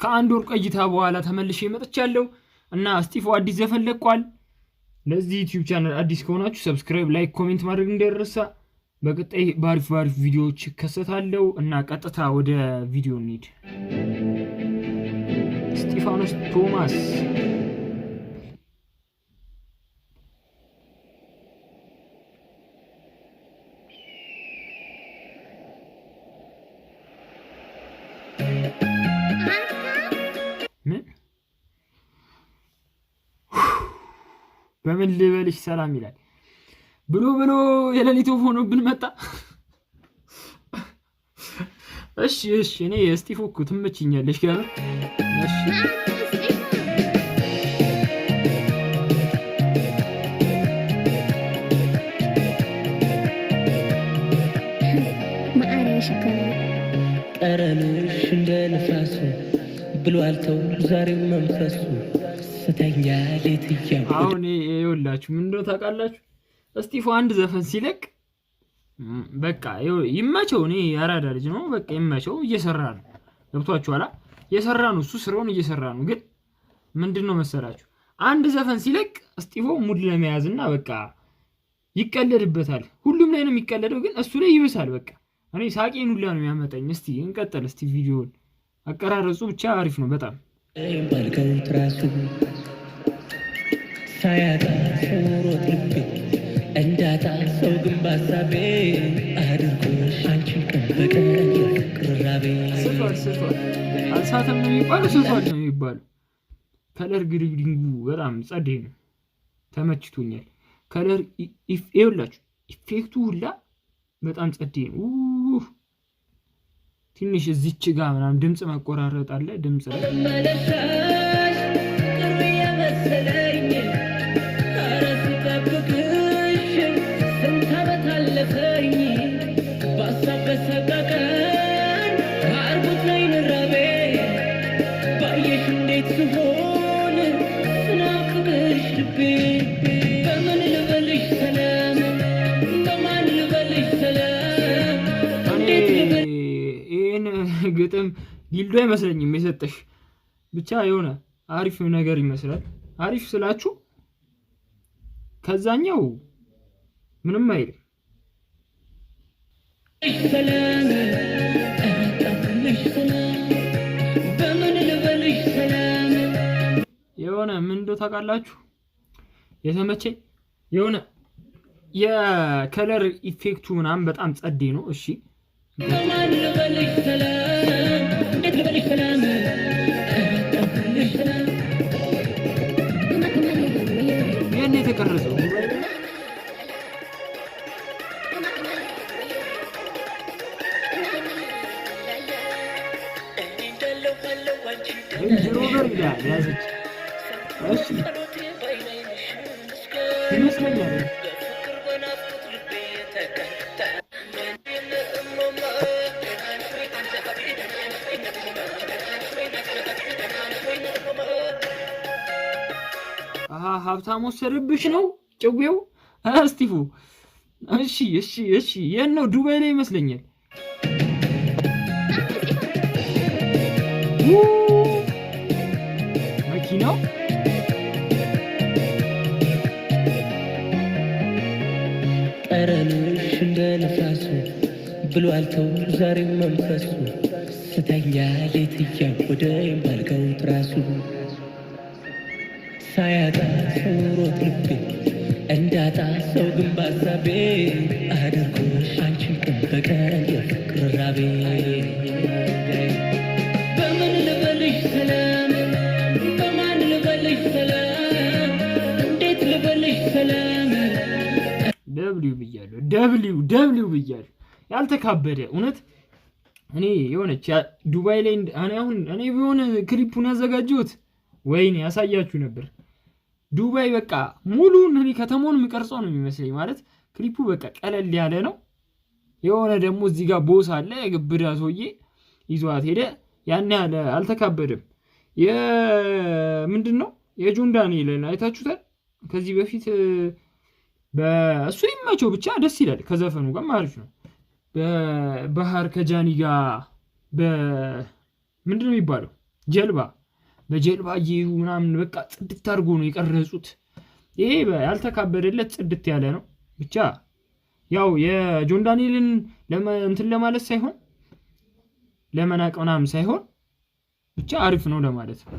ከአንድ ወር ቆይታ በኋላ ተመልሼ መጥቻለሁ እና እስጢፎ አዲስ ዘፈን ለቋል። ለዚህ ዩቲዩብ ቻናል አዲስ ከሆናችሁ ሰብስክራይብ፣ ላይክ፣ ኮሜንት ማድረግ እንዳይረሳ። በቀጣይ ባሪፍ ቪዲዮዎች ከሰታለው እና ቀጥታ ወደ ቪዲዮ እንሂድ። እስጢፋኖስ ቶማስ በምን ልበልሽ ሰላም ይላል ብሎ የሌሊት ወፍ ሆኖብን መጣ። እሺ እኔ እስጢፎ እኮ ትመችኛለሽ ጋር እሺ ቀረንሽ እንደ ነፋሱ ብሏል ተው ዛሬም መንፈሱ ስተኛ ሌት ይያው። አሁን ይኸውላችሁ ምን እንደው ታውቃላችሁ እስጢፎ አንድ ዘፈን ሲለቅ በቃ ይመቸው። እኔ ያራዳ ልጅ ነው በቃ ይመቸው። እየሰራ ነው ገብቷችኋል? እየሰራ ነው እሱ ስራውን እየሰራ ነው። ግን ምንድነው መሰላችሁ አንድ ዘፈን ሲለቅ እስጢፎ ሙድ ለመያዝና በቃ ይቀለድበታል። ሁሉም ላይ ነው የሚቀለደው፣ ግን እሱ ላይ ይብሳል። በቃ እኔ ሳቄን ሁላ ነው የሚያመጣኝ። እስቲ እንቀጥል። እስቲ ቪዲዮውን አቀራረጹ ብቻ አሪፍ ነው በጣም ባልከው ትራሱ ሳያጣ ሮጥ ልቤ እንዳጣ ሰው ግን ባሳቤ አድርጎሽ አንቺን ቀን በቀን ቅራቤ ስቷል አልሳተም ነው የሚባለው፣ ስቷል ነው የሚባለው። ከለር ግሪዲንጉ በጣም ጸዴ ነው፣ ተመችቶኛል። ከለር ይኸውላችሁ ኢፌክቱ ሁላ በጣም ጸዴ ነው። ትንሽ እዚች ጋር ምናምን ድምጽ መቆራረጥ አለ። ድምጽ ላይ ግጥም ዲልዶ አይመስለኝም የሰጠሽ፣ ብቻ የሆነ አሪፍ ነገር ይመስላል። አሪፍ ስላችሁ ከዛኛው ምንም አይልም። የሆነ ምን እንደው ታውቃላችሁ የተመቸኝ የሆነ የከለር ኢፌክቱ ምናምን በጣም ጸዴ ነው። እሺ ይህን የተቀረጸው ሮበር ያዘች ይመስለኛል። ሀብታም ወሰደብሽ ነው ጭዌው እስጢፎ። እሺ የት ነው? ዱባይ ላይ ይመስለኛል። መኪናው ቀረንሽ እንደ ነፋሱ ብሏል ተው ዛሬም መንፈሱ ስተኛ ሌት እያወደኝ ባልከው ትራሱ ሳያጣ ሰው ሮጥ ልቤ እንዳጣ ሰው ግን ባሳቤ አድርጎሽ አንቺን ቀን በቀን የፍቅር ራቤ በምን ልበልሽ ሰላም በማን ልበልሽ ሰላም እንዴት ልበልሽ ሰላም ደብሊው ብያለሁ ያልተካበደ እውነት። እኔ የሆነች ዱባይ ላይ እኔ ቢሆን ክሊፑን ያዘጋጀሁት ወይኔ ያሳያችሁ ነበር። ዱባይ በቃ ሙሉን እኔ ከተማውን የሚቀርጸው ነው የሚመስለኝ። ማለት ክሊፑ በቃ ቀለል ያለ ነው። የሆነ ደግሞ እዚህ ጋር ቦስ አለ የግብዳ ሰውዬ ይዟት ሄደ። ያን ያለ አልተካበደም። ምንድነው የጆን ዳንኤልን አይታችሁታል ከዚህ በፊት በእሱ ይመቸው ብቻ ደስ ይላል። ከዘፈኑ ጋር ማለት ነው። በባህር ከጃኒ ጋር ምንድነው የሚባለው በጀልባ እየሄዱ ምናምን በቃ ጽድት አድርጎ ነው የቀረጹት። ይሄ ያልተካበደለት ጽድት ያለ ነው። ብቻ ያው የጆን ዳንኤልን እንትን ለማለት ሳይሆን ለመናቅ ምናምን ሳይሆን ብቻ አሪፍ ነው ለማለት ነው።